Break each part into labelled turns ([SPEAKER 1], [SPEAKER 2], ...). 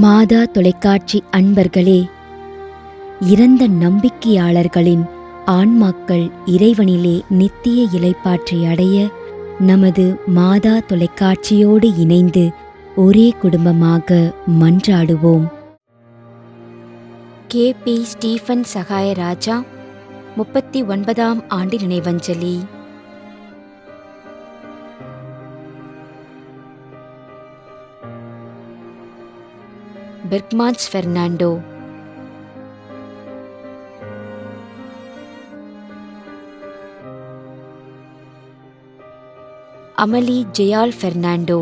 [SPEAKER 1] மாதா தொலைக்காட்சி அன்பர்களே, இறந்த நம்பிக்கையாளர்களின் ஆன்மாக்கள் இறைவனிலே நித்திய இளைப்பாற்றி அடைய நமது மாதா தொலைக்காட்சியோடு இணைந்து ஒரே குடும்பமாக மன்றாடுவோம். கே.பி. ஸ்டீஃபன் சகாயராஜா 39ஆம் ஆண்டு நினைவஞ்சலி. பெர்க்மான்ஸ் பெர்னாண்டோ. அமலி ஜெயால் பெர்னாண்டோ.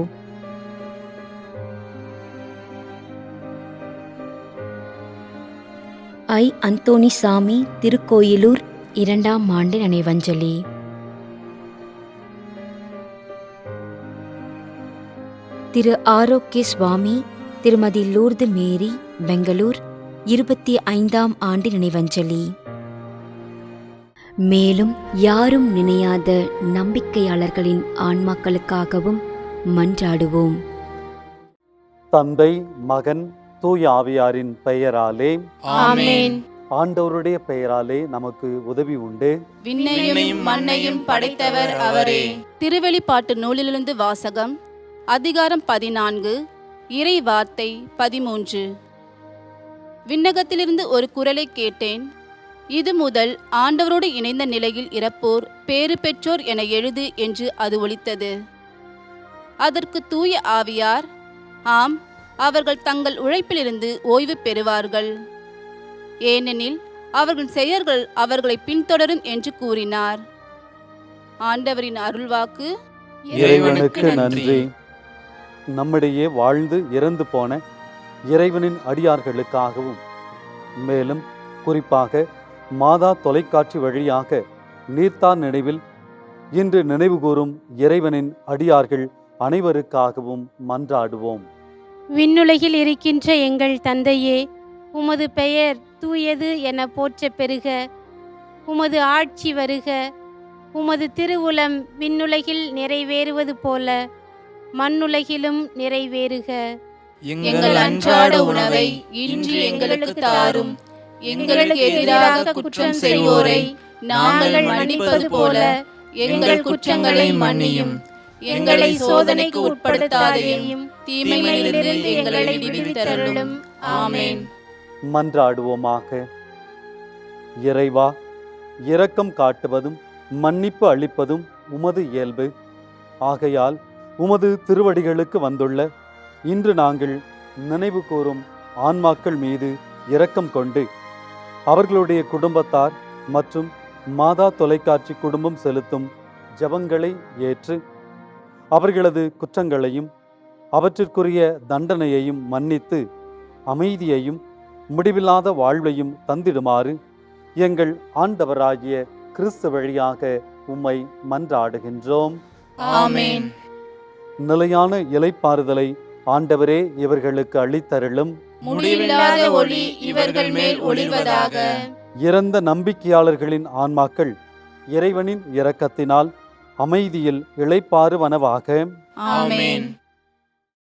[SPEAKER 1] ஐ. அந்தோணிசாமி, திருக்கோயிலூர் 2ஆம் ஆண்டு நினைவஞ்சலி. திரு ஆரோக்கிய சுவாமி, திருமதி லூர்து மேரி, பெங்களூர் 25ஆம் ஆண்டு நினைவஞ்சலி. மேலும் யாரும் நினையாத நம்பிக்கையாளர்களின் ஆன்மாக்களுக்காகவும் மன்றாடுவோம்.
[SPEAKER 2] தந்தை, மகன், தூய ஆவியாரின் பெயராலே
[SPEAKER 3] ஆமென்.
[SPEAKER 2] ஆண்டவருடைய பெயராலே நமக்கு உதவி உண்டு.
[SPEAKER 3] விண்ணையும் மண்ணையும் படைத்தவர் அவரே.
[SPEAKER 4] திருவெளிப்பாட்டு நூலிலிருந்து வாசகம். அதிகாரம் 14, இறை வார்த்தை 13. விண்ணகத்திலிருந்து ஒரு குரலை கேட்டேன். இது முதல் ஆண்டவரோடு இணைந்த நிலையில் இறப்போர் பேறு பெற்றோர் என எழுது என்று அது ஒலித்தது. அதற்கு தூய ஆவியார், ஆம், அவர்கள் தங்கள் உழைப்பிலிருந்து ஓய்வு பெறுவார்கள், ஏனெனில் அவர்கள் செயல்கள் அவர்களை பின்தொடரும் என்று கூறினார். ஆண்டவரின் அருள்வாக்கு.
[SPEAKER 2] இறைவனுக்கு நன்றி. நம்மிடையே வாழ்ந்து இறந்து போன இறைவனின் அடியார்களுக்காகவும், மேலும் குறிப்பாக மாதா தொலைக்காட்சி வழியாக நீர்த்தார் நினைவில் இன்று நினைவு கூறும் இறைவனின் அடியார்கள் அனைவருக்காகவும் மன்றாடுவோம்.
[SPEAKER 5] விண்ணுலகில் இருக்கின்ற எங்கள் தந்தையே, உமது பெயர் தூயது என போற்ற பெறுக. உமது ஆட்சி வருக. உமது திருவுளம் விண்ணுலகில் நிறைவேறுவது போல மண்ணுலகிலும் நிறைவேறுக.
[SPEAKER 3] எங்கள் அன்றாட உணவை இன்று எங்களுக்கு தாரும். எங்களுக்கு எதிராக குற்றம் செய்வோரை நாங்கள் மன்னிப்பது போல எங்கள் குற்றங்களை மன்னியும். எங்களை சோதனைக்கு உட்படுத்தாதேயும், தீமையிலிருந்து எங்களை விடுவித்தருளும். ஆமென்.
[SPEAKER 2] மன்றாடுவோமாக. இறைவா, இரக்கம் காட்டுவதும் மன்னிப்பு அளிப்பதும் உமது இயல்பு. ஆகையால் உமது திருவடிகளுக்கு வந்துள்ள இன்று நாங்கள் நினைவு கூறும் ஆன்மாக்கள் மீது இரக்கம் கொண்டு அவர்களுடைய குடும்பத்தார் மற்றும் மாதா தொலைக்காட்சி குடும்பம் செலுத்தும் ஜெபங்களை ஏற்று அவர்களது குற்றங்களையும் அவற்றிற்குரிய தண்டனையையும் மன்னித்து அமைதியையும் முடிவில்லாத வாழ்வையும் தந்திடுமாறு எங்கள் ஆண்டவராகிய கிறிஸ்து வழியாக உம்மை மன்றாடுகின்றோம்.
[SPEAKER 3] ஆமென்.
[SPEAKER 2] நிலையான இளைப்பாறுதலை ஆண்டவரே இவர்களுக்கு அளித்தருளும்.
[SPEAKER 3] முடிவில்லாத ஒளி இவர்கள் மேல் ஒளிர்வதாக.
[SPEAKER 2] இறந்த நம்பிக்கையாளர்களின் ஆன்மாக்கள் இறைவனின் இரக்கத்தினால் அமைதியில் இளைப்பாறுவனவாக.
[SPEAKER 3] ஆமென்.